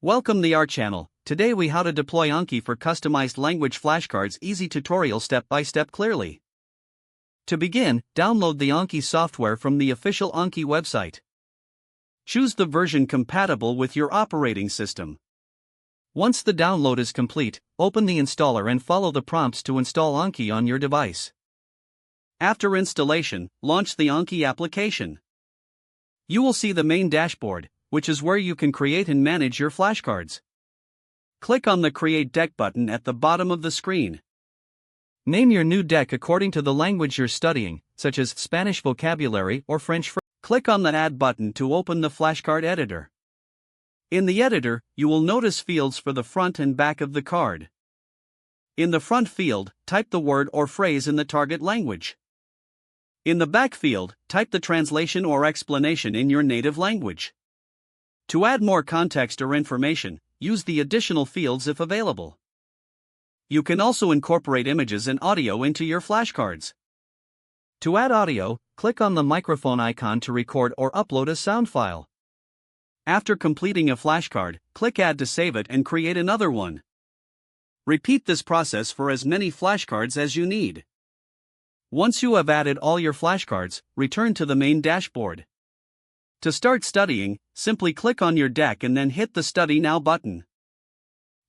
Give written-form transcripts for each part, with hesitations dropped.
Welcome to our channel. Today we how to deploy Anki for customized language flashcards. Easy tutorial step by step clearly. To begin, download the Anki software from the official Anki website. Choose the version compatible with your operating system. Once the download is complete, open the installer and follow the prompts to install Anki on your device. After installation, launch the Anki application. You will see the main dashboard, which is where you can create and manage your flashcards. Click on the Create Deck button at the bottom of the screen. Name your new deck according to the language you're studying, such as Spanish vocabulary or French. Click on the Add button to open the flashcard editor. In the editor, you will notice fields for the front and back of the card. In the front field, type the word or phrase in the target language. In the back field, type the translation or explanation in your native language. To add more context or information, use the additional fields if available. You can also incorporate images and audio into your flashcards. To add audio, click on the microphone icon to record or upload a sound file. After completing a flashcard, click Add to save it and create another one. Repeat this process for as many flashcards as you need. Once you have added all your flashcards, return to the main dashboard. To start studying, simply click on your deck and then hit the Study Now button.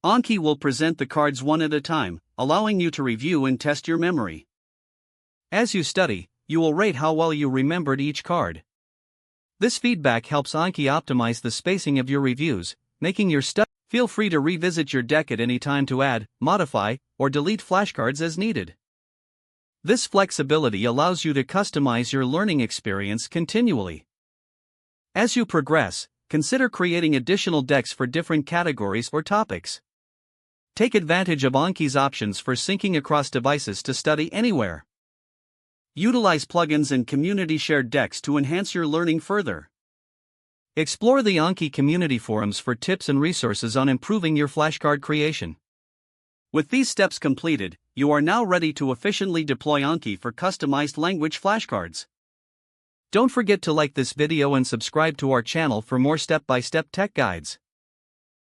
Anki will present the cards one at a time, allowing you to review and test your memory. As you study, you will rate how well you remembered each card. This feedback helps Anki optimize the spacing of your reviews, making your study. Feel free to revisit your deck at any time to add, modify, or delete flashcards as needed. This flexibility allows you to customize your learning experience continually. As you progress, consider creating additional decks for different categories or topics. Take advantage of Anki's options for syncing across devices to study anywhere. Utilize plugins and community-shared decks to enhance your learning further. Explore the Anki community forums for tips and resources on improving your flashcard creation. With these steps completed, you are now ready to efficiently deploy Anki for customized language flashcards. Don't forget to like this video and subscribe to our channel for more step-by-step tech guides.